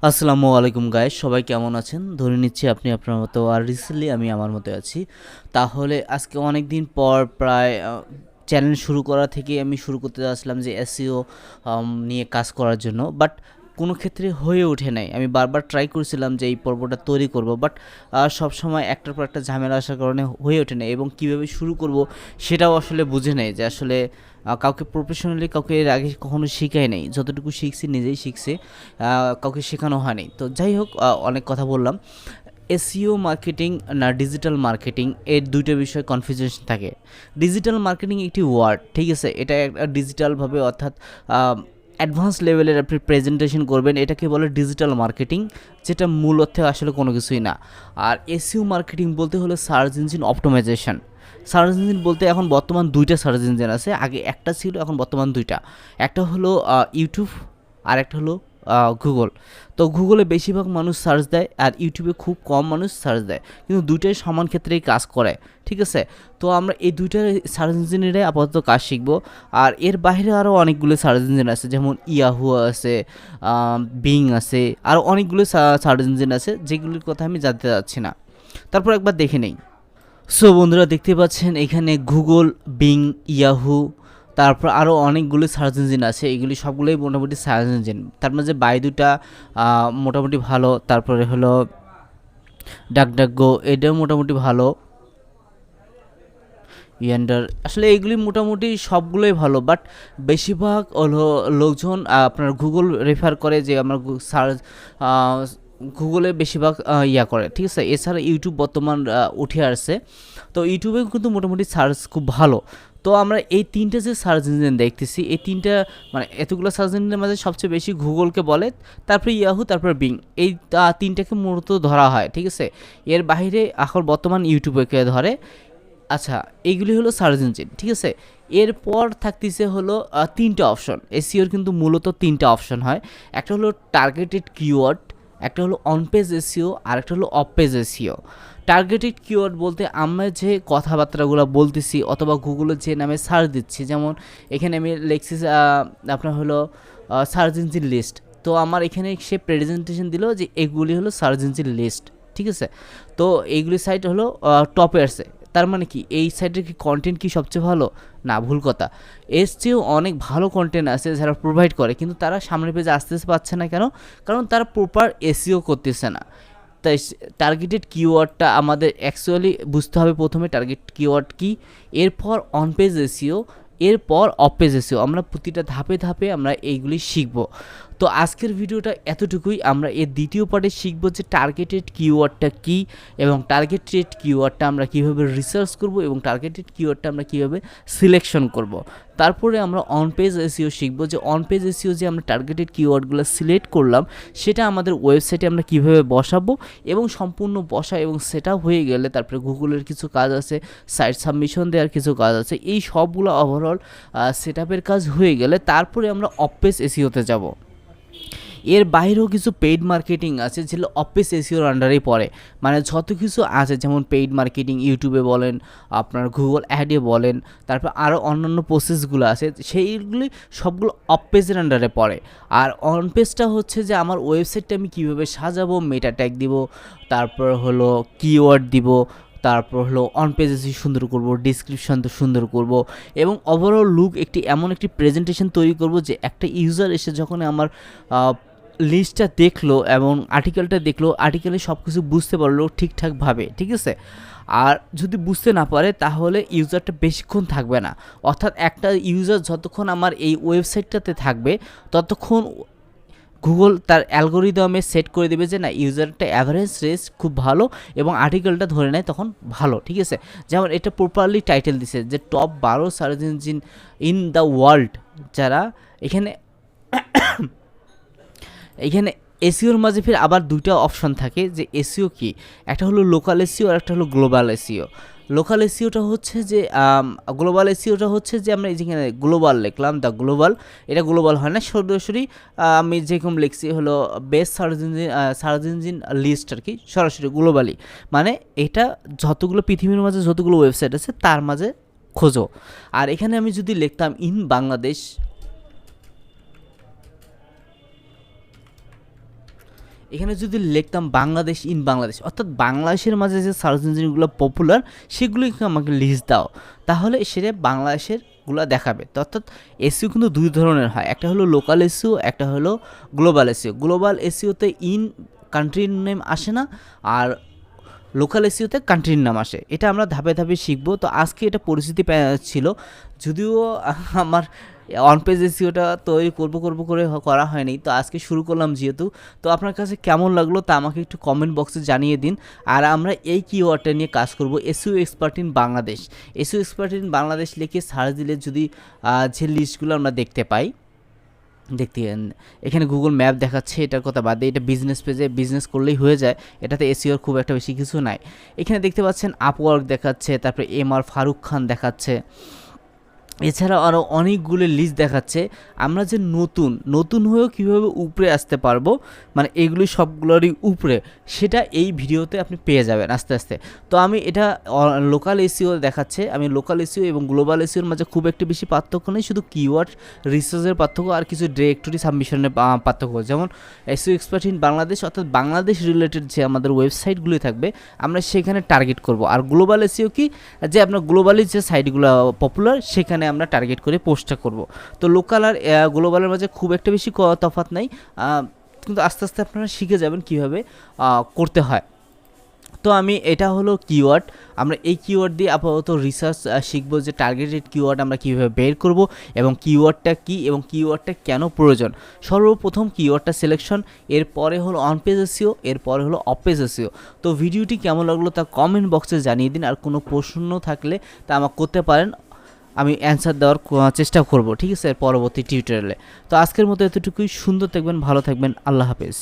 আসসালামু আলাইকুম গাইস, সবাই কেমন আছেন? ধরে নিচ্ছি আপনি আপনার মতো, আর রিসেন্টলি আমি আমার মতো আছি। তাহলে আজকে অনেক দিন পর প্রায় চ্যানেল শুরু করা থেকে আমি শুরু করতে যাচ্ছিলাম যে এসইও নিয়ে কাজ করার জন্য, বাট কোনো ক্ষেত্রে হয়ে ওঠে নাই। আমি বারবার ট্রাই করেছিলাম যে এই পর্বটা তৈরি করব, বাট সবসময় একটার পর একটা ঝামেলা আসার কারণে হয়ে ওঠে না, এবং কীভাবে শুরু করব সেটাও আসলে বুঝে নেই যে আসলে কাউকে প্রফেশনালি কাউকে এর আগে কখনো শেখাই নাই, যতটুকু শিখছি নিজেই শিখছি, কাউকে শেখানো হয়নি। তো যাই হোক, অনেক কথা বললাম। এসইও মার্কেটিং না ডিজিটাল মার্কেটিং, এর দুইটা বিষয় কনফিউশন থাকে। ডিজিটাল মার্কেটিং একটি ওয়ার্ড, ঠিক আছে, এটা একটা ডিজিটালভাবে অর্থাৎ অ্যাডভান্স লেভেলের আপনি প্রেজেন্টেশন করবেন, এটাকে বলে ডিজিটাল মার্কেটিং, যেটা মূল অর্থে আসলে কোনো কিছুই না। আর এসইও মার্কেটিং বলতে হলো search engine optimisation. Search engine বলতে এখন বর্তমান দুইটা সার্চ ইঞ্জিন আছে, আগে একটা ছিল, এখন বর্তমান দুইটা। একটা হলো ইউটিউব, আর একটা হলো গুগল। তো গুগলে বেশিরভাগ মানুষ সার্চ দেয়, আর ইউটিউবে খুব কম মানুষ সার্চ দেয়, কিন্তু দুইটাই সমান ক্ষেত্রেই কাজ করে, ঠিক আছে। তো আমরা এই দুইটা সার্চ ইঞ্জিনেরাই আপাতত কাজ শিখব। আর এর বাইরে আরও অনেকগুলো সার্চ ইঞ্জিন আছে, যেমন ইয়াহু আছে, বিং আছে, আরও অনেকগুলো সার্চ ইঞ্জিন আছে যেগুলির কথা আমি জানতে চাচ্ছি না। তারপর একবার দেখে নেই। সো বন্ধুরা, দেখতে পাচ্ছেন এখানে গুগল, বিং, ইয়াহু, তারপর আরও অনেকগুলো সার্চ ইঞ্জিন আছে। এগুলি সবগুলোই মোটামুটি সার্চ ইঞ্জিন, তার মাঝে বাইদুটা মোটামুটি ভালো, তারপরে হলো ডাকডাকগো, এটাও মোটামুটি ভালো, ইয়ান্ডার, আসলে এইগুলি মোটামুটি সবগুলোই ভালো, বাট বেশিরভাগ হলো লোকজন আপনার গুগল রেফার করে, যে আমার সার্চ গুগলে বেশিরভাগ ইয়া করে, ঠিক আছে। এছাড়া ইউটিউব বর্তমান উঠে আসছে, তো ইউটিউবে কিন্তু মোটামুটি সার্চ খুব ভালো। তো আমরা এই তিনটে যে সার্চ ইঞ্জিন দেখতেছি, এই তিনটা মানে এতগুলো সার্চ ইঞ্জিনের মাঝে সবচেয়ে বেশি গুগলকে বলে, তারপরে ইয়াহু, তারপরে বিং, এই তিনটাকে মূলত ধরা হয়, ঠিক আছে। এর বাইরে এখন বর্তমান ইউটিউবকে ধরে। আচ্ছা, এইগুলি হলো সার্চ ইঞ্জিন, ঠিক আছে। এরপর থাকতেছে হলো তিনটা অপশন। এসইওর কিন্তু মূলত তিনটা অপশন হয়। একটা হলো টার্গেটেড কিওয়ার্ড, একটা হলো অন পেজ এসইও, আর একটা হলো of page SEO. Targeted keyword বলতে আমরা যে কথাবার্তাগুলো বলতেছি অথবা গুগলে যে নামে সার্চ দিচ্ছি, যেমন এখানে আমি লিখছি আপনার হলো সার্চ ইঞ্জিন লিস্ট। তো আমার এখানে সে প্রেজেন্টেশন দিল যে এগুলি হলো সার্চ ইঞ্জিন লিস্ট, ঠিক আছে। তো এইগুলি সাইট হলো টপে আসছে, তার মানে কি এই সাইটের কি কন্টেন্ট কি সবচেয়ে ভালো? না, ভুল কথা। এর চেয়েও অনেক ভালো কন্টেন্ট আছে যারা প্রোভাইড করে, কিন্তু তারা সামনের পেজে আসতে পারছে না। কেন? কারণ তারা প্রপার এসইও করতেছে না। তাই টার্গেটেড কিওয়ার্ডটা আমাদের অ্যাকচুয়ালি বুঝতে হবে প্রথমে টার্গেট কিওয়ার্ড কি, এরপর অন পেজ এসইও, এরপর অফ পেজ এসইও। আমরা প্রতিটা ধাপে ধাপে আমরা এইগুলি শিখব। তো আজকের ভিডিওটা এতটুকুই। আমরা এর দ্বিতীয় পার্টে শিখব যে টার্গেটেড কিওয়ার্ডটা কী, এবং টার্গেটেড কিওয়ার্ডটা আমরা কীভাবে রিসার্চ করব, এবং টার্গেটেড কিওয়ার্ডটা আমরা কীভাবে সিলেকশন করব। তারপরে আমরা অন পেজ এসইও শিখব, যে অন পেজ এসইও যে আমরা টার্গেটেড কিওয়ার্ডগুলো সিলেক্ট করলাম সেটা আমাদের ওয়েবসাইটে আমরা কীভাবে বসাবো, এবং সম্পূর্ণ বসা এবং সেটা হয়ে গেলে তারপরে গুগলের কিছু কাজ আছে, সাইট সাবমিশন দেওয়ার কিছু কাজ আছে, এই সবগুলো ওভারঅল সেটআপের কাজ হয়ে গেলে তারপরে আমরা অফ পেজ এসইওতে যাব। এর বাইরেও কিছু পেইড মার্কেটিং আছে যেগুলো অফ পেজ এসইওর আন্ডারেই পড়ে। মানে যত কিছু আছে, যেমন পেইড মার্কেটিং ইউটিউবে বলেন, আপনার গুগল অ্যাডে বলেন, তারপর আরও অন্যান্য প্রসেসগুলো আছে, সেইগুলি সবগুলো অফ পেজের আন্ডারে পড়ে। আর অন পেজটা হচ্ছে যে আমার ওয়েবসাইটটা আমি কীভাবে সাজাবো, মেটা ট্যাগ দিব, তারপর হলো কিওয়ার্ড দিব, তারপর হলো অন পেজে সুন্দর করব, ডিসক্রিপশন তো সুন্দর করব, এবং ওভারঅল লুক এমন একটি প্রেজেন্টেশন তৈরি করব যে একটা ইউজার এসে যখন আমার লিস্টটা দেখলো এবং আর্টিকেলটা দেখলো, আর্টিকেলে সব কিছু বুঝতে পারলো ঠিকঠাকভাবে, ঠিক আছে। আর যদি বুঝতে না পারে তাহলে ইউজারটা বেশিক্ষণ থাকবে না। অর্থাৎ একটা ইউজার যতক্ষণ আমার এই ওয়েবসাইটটাতে থাকবে ততক্ষণ গুগল তার অ্যালগোরিদমে সেট করে দেবে যে না, ইউজারটা অ্যাভারেজ রেস খুব ভালো, এবং আর্টিকেলটা ধরে নেয় তখন ভালো, ঠিক আছে। যেমন এটা প্রপারলি টাইটেল দিছে যে top 12 search engine in the world, যারা এখানে এখানে এসইওর মাঝে ফের আবার দুইটা অপশন থাকে যে এসইও কি, একটা হলো লোকাল এসইও আর একটা হলো গ্লোবাল এসইও। লোকাল এসইওটা হচ্ছে যে গ্লোবাল এসইওটা হচ্ছে যে আমরা যেখানে গ্লোবাল লিখলাম, দ্য গ্লোবাল, এটা গ্লোবাল হয় না, সরাসরি আমি যেরকম লিখছি হলো বেস্ট সার্চ ইঞ্জিন লিস্ট আর কি, সরাসরি গ্লোবালি, মানে এটা যতগুলো পৃথিবীর মাঝে যতগুলো ওয়েবসাইট আছে তার মাঝে খোঁজো। আর এখানে আমি যদি লিখতাম ইন বাংলাদেশ, এখানে যদি লিখতাম বাংলাদেশ ইন বাংলাদেশ, অর্থাৎ বাংলাদেশের মাঝে যে সার্চ ইঞ্জিনগুলো পপুলার সেগুলি আমাকে লিস্ট দাও, তাহলে সেটা বাংলাদেশের গুলা দেখাবে। তো অর্থাৎ এসইও কিন্তু দুই ধরনের হয়, একটা হলো লোকাল এসইও, একটা হলো গ্লোবাল এসইও। গ্লোবাল এসইওতে ইন কান্ট্রির নেম আসে না, আর লোকাল এসইওতে কান্ট্রির নাম আসে। এটা আমরা ধাপে ধাপে শিখবো। তো আজকে এটা পরিস্থিতি ছিল, যদিও আমার অন পেজ এসইওটা তৈরি করে করা হয়নি, তো আজকে শুরু করলাম যেহেতু। তো আপনার কাছে কেমন লাগলো তা আমাকে একটু কমেন্ট বক্সে জানিয়ে দিন। আর আমরা এই কিওয়ার্ডটা নিয়ে কাজ করব, SEO expert in Bangladesh. SEO expert in Bangladesh লিখে সার্চ দিলে যদি যে লিস্টগুলো আমরা দেখতে পাই, এখানে গুগল ম্যাপ দেখাচ্ছে, এটার কথা বাদ দিয়ে এটা বিজনেস পেজে বিজনেস করলেই হয়ে যায়, এটাতে এসইওর খুব একটা বেশি কিছু নাই। এখানে দেখতে পাচ্ছেন আপওয়ার্ক দেখাচ্ছে, তারপরে ফারুক খান দেখাচ্ছে, এছাড়াও আরও অনেকগুলো লিস্ট দেখাচ্ছে। আমরা যে নতুন হয়েও কীভাবে উপরে আসতে পারবো, মানে এগুলি সবগুলোরই উপরে, সেটা এই ভিডিওতে আপনি পেয়ে যাবেন আস্তে আস্তে। তো আমি এটা লোকাল এসইও দেখাচ্ছে, আমি লোকাল এসইও এবং গ্লোবাল এসইওর মাঝে খুব একটা বেশি পার্থক্য নেই, শুধু কিওয়ার্ড রিসার্চের পার্থক্য আর কিছু ডিরেক্টরি সাবমিশনের পার্থক্য। যেমন এসইও এক্সপার্ট ইন বাংলাদেশ, অর্থাৎ বাংলাদেশ রিলেটেড যে আমাদের ওয়েবসাইটগুলি থাকবে আমরা সেখানে টার্গেট করব। আর গ্লোবাল এসইও কি, যে আপনার গ্লোবালি যে সাইটগুলো পপুলার সেখানে আমরা টার্গেট করে পোস্টটা করব। তো লোকাল আর গ্লোবালের মাঝে খুব একটা বেশি তফাৎ নাই, কিন্তু আস্তে আস্তে আপনারা শিখে যাবেন কীভাবে করতে হয়। তো আমি এটা হলো কিওয়ার্ড, আমরা এই কিওয়ার্ড দিয়ে আপাতত রিসার্চ শিখবো যে টার্গেটেড কিওয়ার্ড আমরা কীভাবে বের করব এবং কিওয়ার্ডটা কী এবং কিওয়ার্ডটা কেন প্রয়োজন। সর্বপ্রথম কিওয়ার্ডটা সিলেকশন, এরপরে হলো অন পেজ এসইও, এরপরে হলো অফ পেজ এসইও। তো ভিডিওটি কেমন লাগলো তা কমেন্ট বক্সে জানিয়ে দিন, আর কোনো প্রশ্ন থাকলে তা আমাকে করতে পারেন, আমি অ্যান্সার দেওয়ার চেষ্টা করব, ঠিক আছে, পরবর্তী টিউটোরিয়ালে। তো আজকের মতো এতটুকুই, সুন্দর থাকবেন, ভালো থাকবেন, আল্লাহ হাফেজ।